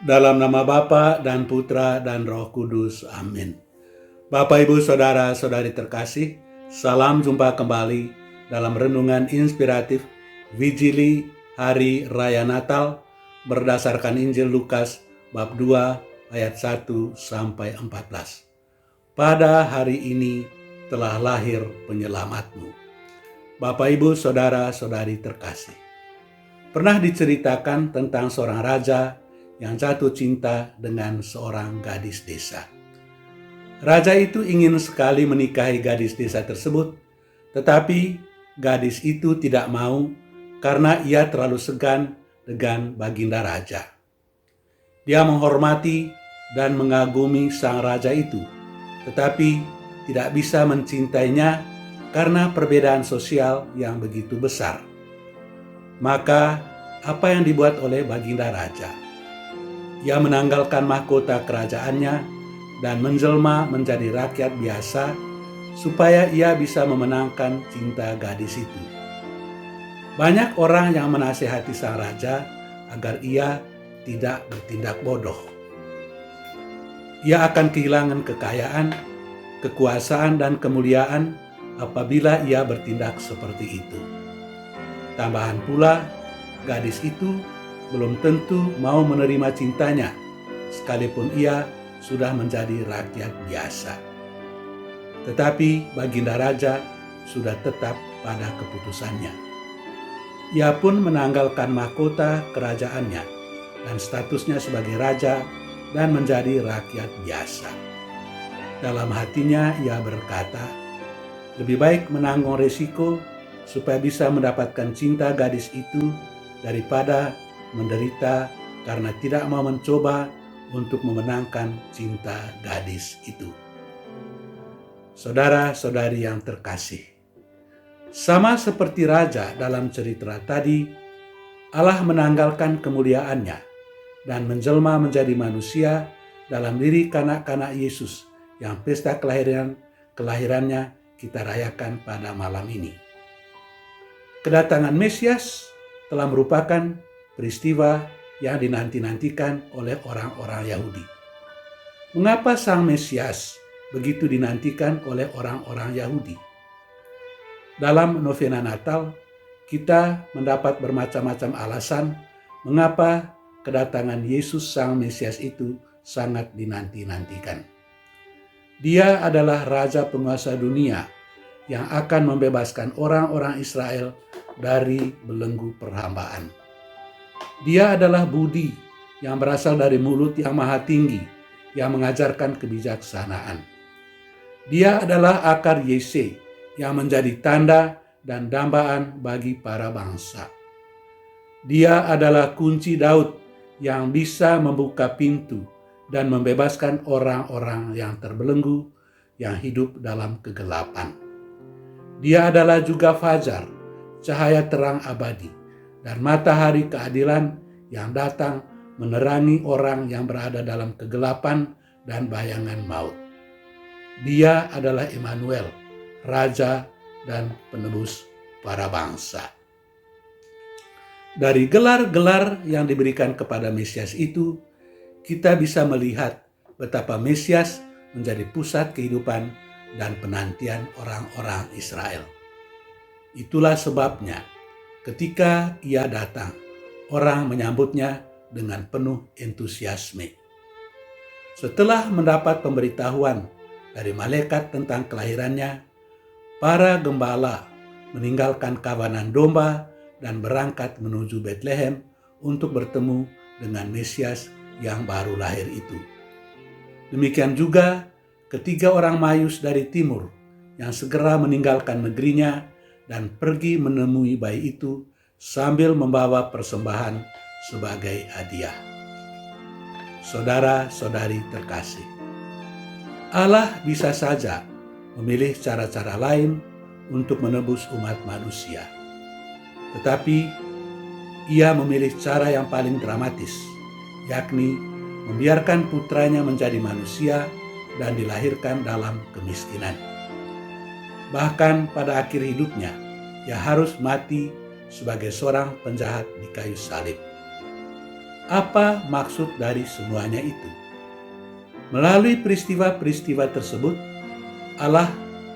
Dalam nama Bapa dan Putra dan Roh Kudus. Amin. Bapak, Ibu, Saudara-saudari terkasih, salam jumpa kembali dalam renungan inspiratif Vigili Hari Raya Natal berdasarkan Injil Lukas bab 2 ayat 1 sampai 14. Pada hari ini telah lahir penyelamatmu. Bapak, Ibu, Saudara-saudari terkasih, pernah diceritakan tentang seorang raja yang jatuh cinta dengan seorang gadis desa. Raja itu ingin sekali menikahi gadis desa tersebut, tetapi gadis itu tidak mau karena ia terlalu segan dengan baginda raja. Dia menghormati dan mengagumi sang raja itu, tetapi tidak bisa mencintainya karena perbedaan sosial yang begitu besar. Maka apa yang dibuat oleh baginda raja? Ia menanggalkan mahkota kerajaannya dan menjelma menjadi rakyat biasa supaya ia bisa memenangkan cinta gadis itu. Banyak orang yang menasihati sang raja agar ia tidak bertindak bodoh. Ia akan kehilangan kekayaan, kekuasaan, dan kemuliaan apabila ia bertindak seperti itu. Tambahan pula, gadis itu belum tentu mau menerima cintanya, sekalipun ia sudah menjadi rakyat biasa. Tetapi baginda raja sudah tetap pada keputusannya. Ia pun menanggalkan mahkota kerajaannya dan statusnya sebagai raja dan menjadi rakyat biasa. Dalam hatinya ia berkata, lebih baik menanggung resiko supaya bisa mendapatkan cinta gadis itu daripada menderita karena tidak mau mencoba untuk memenangkan cinta gadis itu. Saudara-saudari yang terkasih, sama seperti raja dalam cerita tadi, Allah menanggalkan kemuliaannya dan menjelma menjadi manusia dalam diri kanak-kanak Yesus yang pesta kelahirannya kita rayakan pada malam ini. Kedatangan Mesias telah merupakan peristiwa yang dinanti-nantikan oleh orang-orang Yahudi. Mengapa Sang Mesias begitu dinantikan oleh orang-orang Yahudi? Dalam novena Natal, kita mendapat bermacam-macam alasan mengapa kedatangan Yesus Sang Mesias itu sangat dinanti-nantikan. Dia adalah Raja penguasa dunia yang akan membebaskan orang-orang Israel dari belenggu perhambaan. Dia adalah budi yang berasal dari mulut yang maha tinggi, yang mengajarkan kebijaksanaan. Dia adalah akar Yese yang menjadi tanda dan dambaan bagi para bangsa. Dia adalah kunci Daud yang bisa membuka pintu dan membebaskan orang-orang yang terbelenggu, yang hidup dalam kegelapan. Dia adalah juga fajar, cahaya terang abadi, dan matahari keadilan yang datang menerangi orang yang berada dalam kegelapan dan bayangan maut. Dia adalah Immanuel, Raja dan Penebus para bangsa. Dari gelar-gelar yang diberikan kepada Mesias itu, kita bisa melihat betapa Mesias menjadi pusat kehidupan dan penantian orang-orang Israel. Itulah sebabnya ketika ia datang, orang menyambutnya dengan penuh entusiasme. Setelah mendapat pemberitahuan dari malaikat tentang kelahirannya, para gembala meninggalkan kawanan domba dan berangkat menuju Betlehem untuk bertemu dengan Mesias yang baru lahir itu. Demikian juga ketiga orang Mayus dari timur yang segera meninggalkan negerinya dan pergi menemui bayi itu sambil membawa persembahan sebagai hadiah. Saudara-saudari terkasih, Allah bisa saja memilih cara-cara lain untuk menebus umat manusia. Tetapi ia memilih cara yang paling dramatis, yakni membiarkan putranya menjadi manusia dan dilahirkan dalam kemiskinan. Bahkan pada akhir hidupnya, ia harus mati sebagai seorang penjahat di kayu salib. Apa maksud dari semuanya itu? Melalui peristiwa-peristiwa tersebut, Allah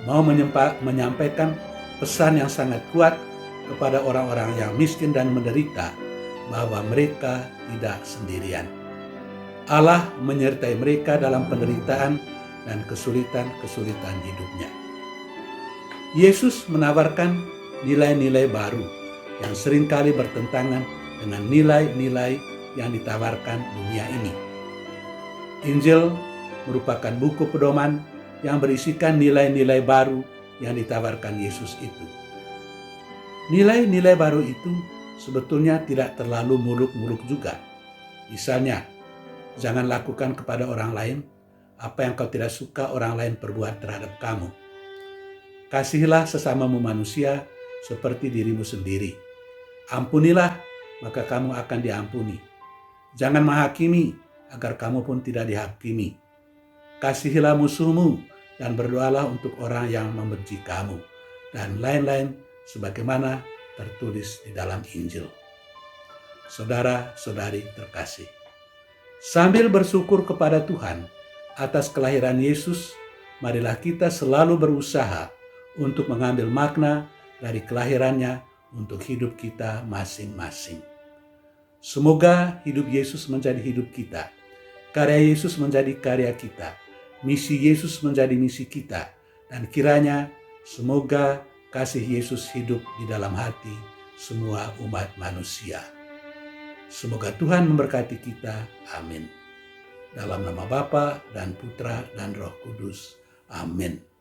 mau menyampaikan pesan yang sangat kuat kepada orang-orang yang miskin dan menderita bahwa mereka tidak sendirian. Allah menyertai mereka dalam penderitaan dan kesulitan-kesulitan hidupnya. Yesus menawarkan nilai-nilai baru yang seringkali bertentangan dengan nilai-nilai yang ditawarkan dunia ini. Injil merupakan buku pedoman yang berisikan nilai-nilai baru yang ditawarkan Yesus itu. Nilai-nilai baru itu sebetulnya tidak terlalu muluk-muluk juga. Misalnya, jangan lakukan kepada orang lain apa yang kau tidak suka orang lain perbuat terhadap kamu. Kasihilah sesamamu manusia seperti dirimu sendiri. Ampunilah, maka kamu akan diampuni. Jangan menghakimi, agar kamu pun tidak dihakimi. Kasihilah musuhmu dan berdoalah untuk orang yang membenci kamu, dan lain-lain sebagaimana tertulis di dalam Injil. Saudara-saudari terkasih, sambil bersyukur kepada Tuhan atas kelahiran Yesus, marilah kita selalu berusaha untuk mengambil makna dari kelahirannya untuk hidup kita masing-masing. Semoga hidup Yesus menjadi hidup kita, karya Yesus menjadi karya kita, misi Yesus menjadi misi kita, dan kiranya semoga kasih Yesus hidup di dalam hati semua umat manusia. Semoga Tuhan memberkati kita. Amin. Dalam nama Bapa dan Putra dan Roh Kudus. Amin.